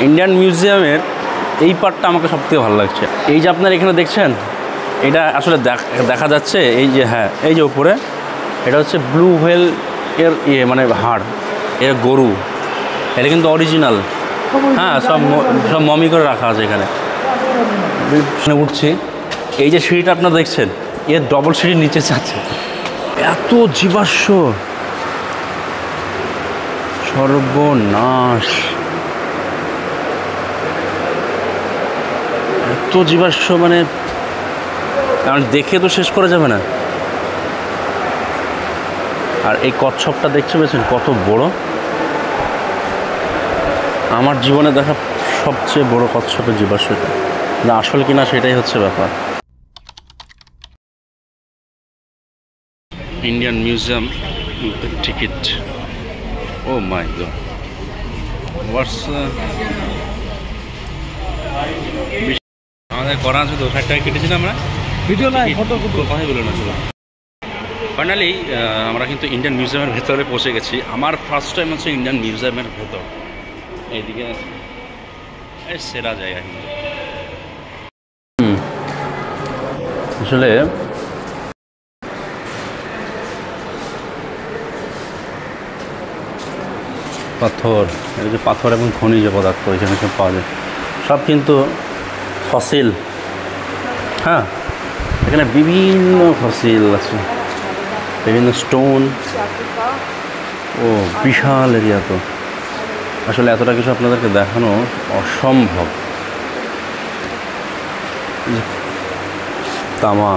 Indian মিউজিয়ামের এই পার্টটা আমাকে সবথেকে ভালো লাগছে। এই যে আপনারা এখানে দেখছেন, এটা আসলে দেখা যাচ্ছে এই যে, হ্যাঁ এই যে উপরে, এটা হচ্ছে ব্লু হোয়েল এর মানে হাড়, এর গরু, এটা কিন্তু অরিজিনাল। হ্যাঁ, সব মমি করে রাখা আছে এখানে। উঠছি, এই যে সিঁড়িটা আপনারা দেখছেন, এর ডবল সিঁড়ির নিচে যাচ্ছে। এত জীবাশ্ম, সর্বনাশ! এত জীবাশ্ম মানে দেখে তো শেষ করা যাবে না। আর এই কচ্ছপটা দেখতে পেয়েছেন কত বড়? আমার জীবনে দেখা সবচেয়ে বড় কচ্ছপের জীবাশ্ম। না আসল কিনা সেটাই হচ্ছে ব্যাপার। ইন্ডিয়ান মিউজিয়াম টিকিট, ও মাই গড, হোয়াটস আমাদের করা আছে তো 60 টাকা কেটেছি না আমরা, ভিডিও নাই, ফটো কথাই বলে না। ফাইনালি আমরা কিন্তু ইন্ডিয়ান মিউজিয়ামের ভেতরে পৌঁছে গেছি। আমার ফার্স্ট টাইম হচ্ছে ইন্ডিয়ান মিউজিয়ামের ভেতর। এইদিকে সেরা জায়গা কিন্তু। আসলে পাথর, এই যে পাথর এবং খনিজ পদার্থ এখানে সব পাওয়া যায়, সব কিন্তু ফসিল। হ্যাঁ, এখানে বিভিন্ন ফসিল আছে, বিভিন্ন স্টোন। ও বিশাল এরিয়া তো, আসলে এতটা কিছু আপনাদেরকে দেখানো অসম্ভব। তামা।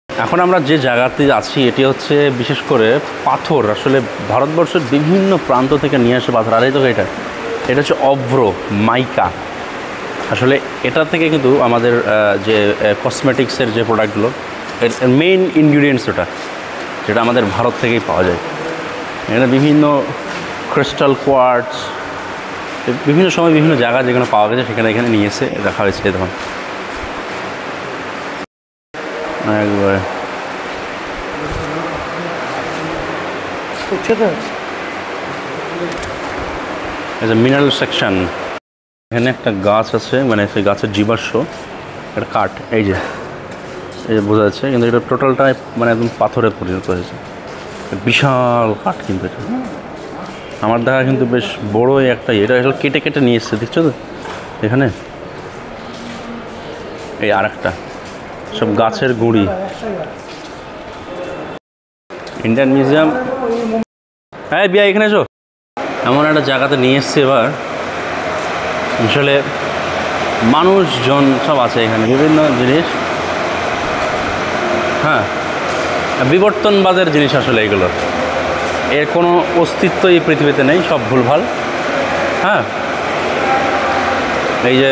এখন আমরা যে জায়গাতে আছি এটি হচ্ছে বিশেষ করে পাথর, আসলে ভারতবর্ষের বিভিন্ন প্রান্ত থেকে নিয়ে আসে পাথর। আর এই তো এটা হচ্ছে অভ্র মাইকা। আসলে এটা থেকে কিন্তু আমাদের যে কসমেটিক্সের যে প্রোডাক্টগুলো, এর মেইন ইনগ্রিডিয়েন্টস ওটা, যেটা আমাদের ভারত থেকেই পাওয়া যায়। এখানে বিভিন্ন ক্রিস্টাল কোয়ার্টস, বিভিন্ন সময় বিভিন্ন জায়গা যেখানে পাওয়া গেছে সেখানে এখানে নিয়ে এসে রাখা হয়েছে। তখন একবারে মিনারেল সেকশন। এখানে একটা গাছ আছে, মানে সেই গাছের জীবাশ্ম, একটা কাঠ, এই যে বোঝা যাচ্ছে, কিন্তু এটা টোটালটাই মানে একদম পাথরে পরিণত হয়েছে। বিশাল কাঠ কিন্তু এটা, আমার দেখা কিন্তু বেশ বড়ই একটা। এটা আসলে কেটে কেটে নিয়ে এসছে, দেখছো তো এখানে। এই আর একটা, সব গাছের গুঁড়ি। ইন্ডিয়ান মিউজিয়াম, হ্যাঁ বিয়া এখানে এসো। এমন একটা জায়গাতে নিয়ে এসছে এবার, আসলে মানুষজন সব আছে এখানে, বিভিন্ন জিনিস। হ্যাঁ, বিবর্তনবাদের জিনিস আসলে এগুলো, এর কোনো অস্তিত্ব এই পৃথিবীতে নেই, সব ভুলভাল। হ্যাঁ, এই যে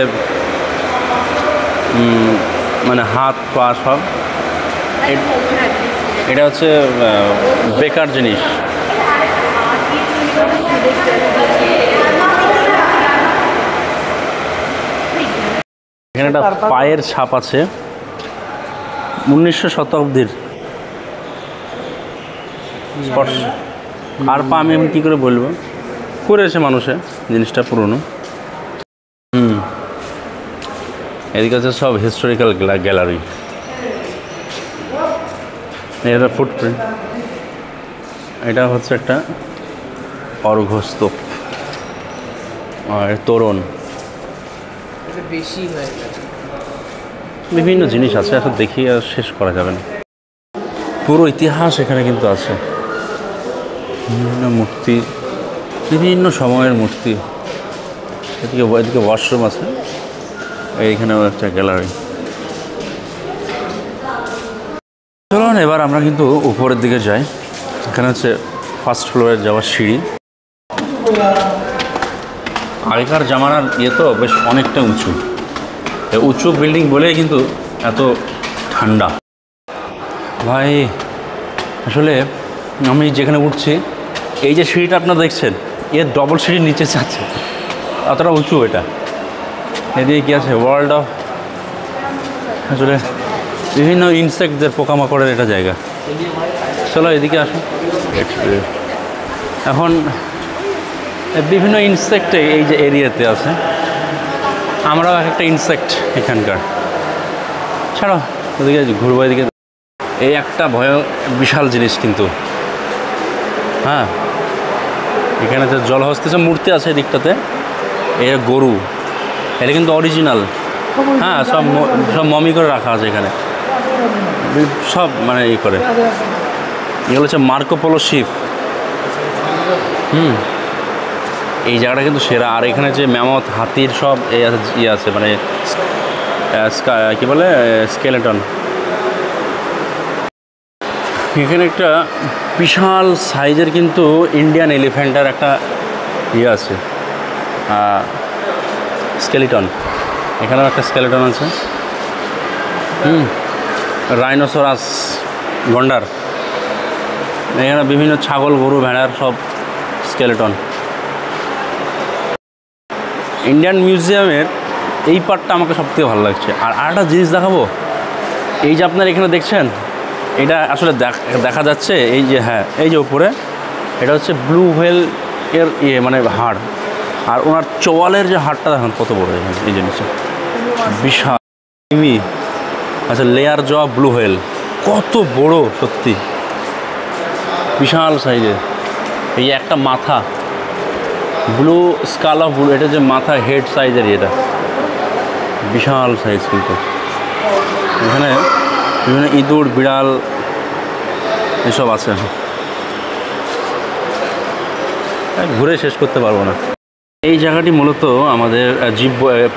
মানে হাত পা সব, এটা হচ্ছে বেকার জিনিস। এখানে একটা পায়ের ছাপ আছে 1900 শতাব্দীর। আর পা আমি কী করে বলবো, করেছে মানুষে, জিনিসটা পুরনো। এদিকে হচ্ছে সব হিস্টোরিক্যাল গ্যালারি। এটা ফুটপ্রিন্ট, এটা হচ্ছে একটা অর্ঘ্যস্তূপ আর তোরণ, বিভিন্ন জিনিস আছে, এখন দেখি আর শেষ করা যাবে না। পুরো ইতিহাস এখানে কিন্তু আছে, বিভিন্ন মূর্তি, বিভিন্ন সময়ের মূর্তি। এদিকে ওয়াশরুম আছে, এইখানেও একটা গ্যালারি। চলুন এবার আমরা কিন্তু উপরের দিকে যাই। এখানে হচ্ছে ফার্স্ট ফ্লোরে যাওয়ার সিঁড়ি। আগেকার জামানার তো বেশ অনেকটা উঁচু, উঁচু বিল্ডিং বলেই কিন্তু এত ঠান্ডা। ভাই আসলে আমি যেখানে উঠছি, এই যে সিঁড়িটা আপনারা দেখছেন, এর ডবল সিঁড়ির নিচে যাচ্ছে, অতটা উঁচু এটা। এদিকে কী আছে, ওয়ার্ল্ড অফ, আসলে বিভিন্ন ইনসেক্টদের, পোকামাকড়ের এটা জায়গা। চলো এদিকে আসো। এখন বিভিন্ন ইনসেক্ট এই যে এরিয়াতে আছে, আমরাও একটা ইনসেক্ট এখানকার। ছাড়ো ওদিকে ঘুরবো, এদিকে এই একটা বিশাল জিনিস কিন্তু। হ্যাঁ, এখানে যে জলহস্তি মূর্তি আছে এদিকটাতে, এর গরু, এটা কিন্তু অরিজিনাল। হ্যাঁ, সব সব মমি করে রাখা আছে এখানে, সব মানে এই করে। এগুলো হচ্ছে মার্কো পোলো শিপ। এই জায়গাটা কিন্তু সেরা। আর এখানে যে ম্যামথ হাতির সব ইয়ে আছে, মানে কী বলে স্কেলেটন। এখানে একটা বিশাল সাইজের কিন্তু ইন্ডিয়ান এলিফ্যান্টের একটা ইয়ে আছে, স্কেলিটন। এখানেও একটা স্কেলেটন আছে। রাইনোসরাস গন্ডার। এখানে বিভিন্ন ছাগল, গরু, ভেড়ার সব স্কেলেটন। ইন্ডিয়ান মিউজিয়ামের এই পার্টটা আমাকে সবথেকে ভালো লাগছে। আর আরেকটা জিনিস দেখাবো, এই যে আপনারা এখানে দেখছেন, এটা আসলে দেখা যাচ্ছে এই যে, হ্যাঁ এই যে উপরে, এটা হচ্ছে ব্লু হোয়েল এর মানে হাড়। আর ওনার চোয়ালের যে হাড়টা দেখেন কত বড়, এখানে এই জিনিসটা বিশাল। আচ্ছা, লেয়ার জ ব্লু হোয়েল কত বড়, সত্যি বিশাল সাইজের। এই একটা মাথা, ব্লু স্কাল অফ ব্লু, এটা যে মাথা হেড সাইজের, এটা বিশাল সাইজ কিন্তু। এখানে বিভিন্ন ইঁদুর, বিড়াল এসব আছে, ঘুরে শেষ করতে পারবো না। এই জায়গাটি মূলত আমাদের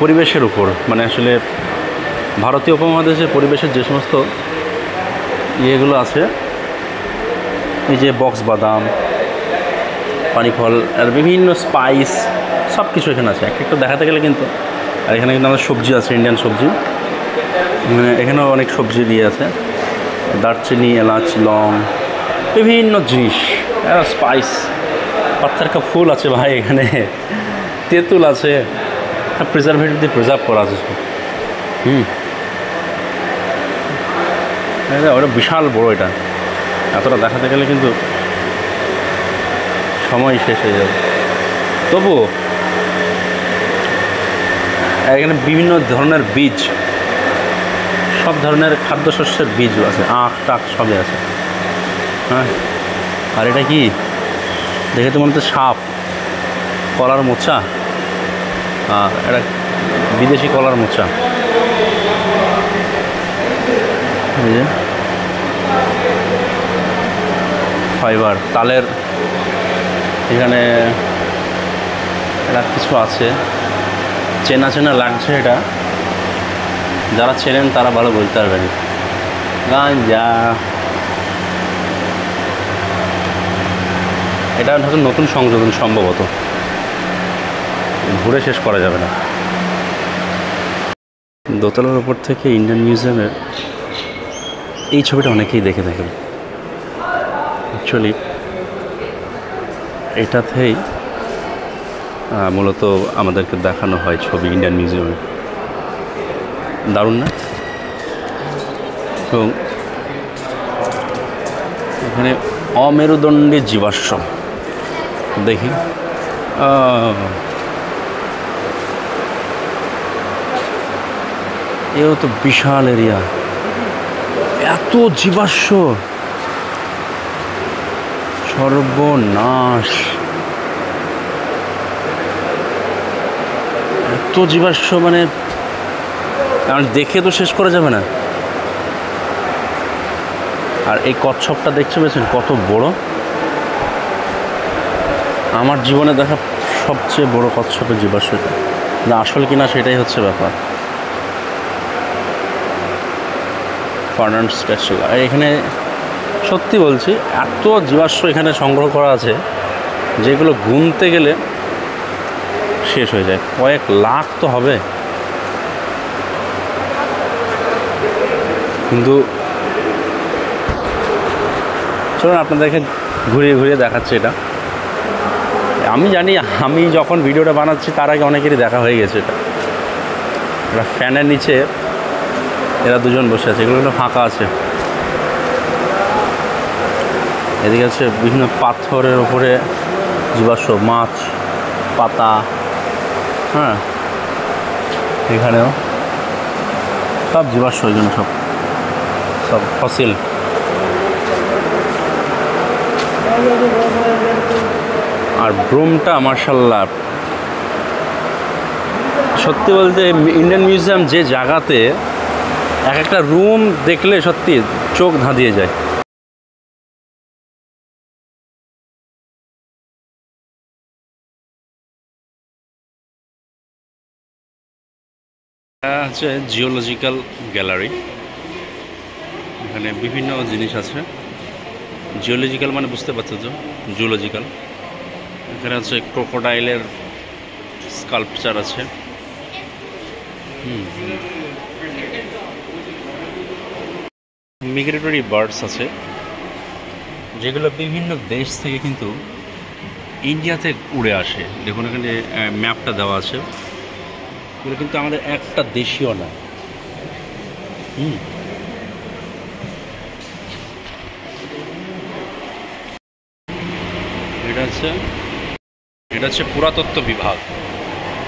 পরিবেশের উপর, মানে আসলে ভারতীয় উপমহাদেশের পরিবেশের যে সমস্ত ইয়েগুলো আছে, এই যে বক্স বাদাম, পানি ফল, আর বিভিন্ন স্পাইস, সব কিছু এখানে আছে। একটু দেখাতে গেলে কিন্তু। আর এখানে কিন্তু আমাদের সবজি আছে, ইন্ডিয়ান সবজি। মানে এখানেও অনেক সবজি দিয়ে আছে, দারচিনি, এলাচ, লং, বিভিন্ন জিনিস, স্পাইস। পাথর কা ফুল আছে ভাই এখানে, তেঁতুল আছে, প্রিজারভেটিভ দিয়ে প্রিজার্ভ করা আছে। ওটা বিশাল বড়, এটা এতটা দেখাতে গেলে কিন্তু সময় শেষ হয়ে যাবে। তবুও এখানে বিভিন্ন ধরনের বীজ, সব ধরনের খাদ্যশস্যের বীজ আছে, আখ টাখ সবই আছে। হ্যাঁ, আর এটা কি দেখে তো মনে হচ্ছে সাপ, কলার মোচা, এটা বিদেশি কলার মোচা। এই যে ফাইবার, তালের এখানে এটা কিছু আছে, চেনা চেনা লাগছে। এটা যারা চেনেন তারা ভালো বলতে পারবেন। গাঞ্জা, এটা হয়তো নতুন সংযোজন, সম্ভবত ঘুরে শেষ করা যাবে না। দোতলার উপর থেকে ইন্ডিয়ান মিউজিয়ামের এই ছবিটা অনেকেই দেখে থাকেন। অ্যাকচুয়ালি এটাতেই মূলত আমাদেরকে দেখানো হয় ছবি ইন্ডিয়ান মিউজিয়ামে। দারুণ না? এবং এখানে অমেরুদণ্ডী জীবাশ্ম দেখি, এও তো বিশাল এরিয়া, এত জীবাশ্ম, সর্বনাশ! এত জীবাশ্ম, মানে দেখে তো শেষ করা যাবে না। আর এই কচ্ছপটা দেখতে পেয়েছেন কত বড়? আমার জীবনে দেখা সবচেয়ে বড় কচ্ছপের জীবাশ্ম। না আসল কিনা সেটাই হচ্ছে ব্যাপার। ফার্নান্ড স্ট্যাচু। আর এখানে সত্যি বলছি, এত জীবাশ্ম এখানে সংগ্রহ করা আছে যেগুলো গুনতে গেলে শেষ হয়ে যায়, কয়েক লাখ তো হবে। কিন্তু চলুন আপনাদেরকে ঘুরিয়ে ঘুরিয়ে দেখাচ্ছে এটা। আমি জানি আমি যখন ভিডিওটা বানাচ্ছি তার আগে অনেকেরই দেখা হয়ে গেছে। এটা ফ্যানের নিচে এরা দুজন বসে আছে, এগুলো ফাঁকা আছে। এদিকে আছে বিভিন্ন পাথরের ওপরে জীবাশ্ম, মাছ, পাতা, হ্যাঁ এখানেও সব জীবাশ্ম, ওই জন্য সব সব ফসিল। আর ব্রুমটা মার্শাল্লাহ, সত্যি বলতে ইন্ডিয়ান মিউজিয়াম যে জায়গাতে, এক একটা রুম দেখলে সত্যি চোখ ধাঁধিয়ে যায়। এটা হচ্ছে জিওলজিক্যাল গ্যালারি, এখানে বিভিন্ন জিনিস আছে। জিওলজিক্যাল মানে বুঝতে পারছো তো, জুলজিক্যাল। এখানে হচ্ছে ক্রোকোডাইলের স্কাল্পচার আছে। মিগ্রেটরি বার্ডস আছে, যেগুলো বিভিন্ন দেশ থেকে কিন্তু ইন্ডিয়াতে উড়ে আসে। দেখুন এখানে ম্যাপটা দেওয়া আছে, এগুলো কিন্তু আমাদের একটা দেশীয় না। এটা হচ্ছে পুরাতত্ত্ব বিভাগ।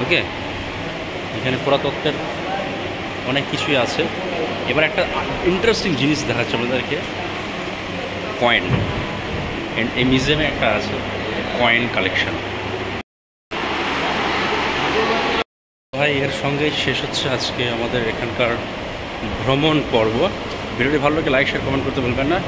ওকে, এখানে পুরাতত্ত্বের অনেক কিছুই আছে। এবার একটা ইন্টারেস্টিং জিনিস দেখাচ্ছে আমাদেরকে, কয়েন। এই মিউজিয়ামে একটা আছে কয়েন কালেকশন। ভাই এর সঙ্গেই শেষ হচ্ছে আজকে আমাদের এখানকার ভ্রমণ পর্ব। ভিডিওটি ভালো লাগে লাইক শেয়ার কমেন্ট করতে ভুলবেন না।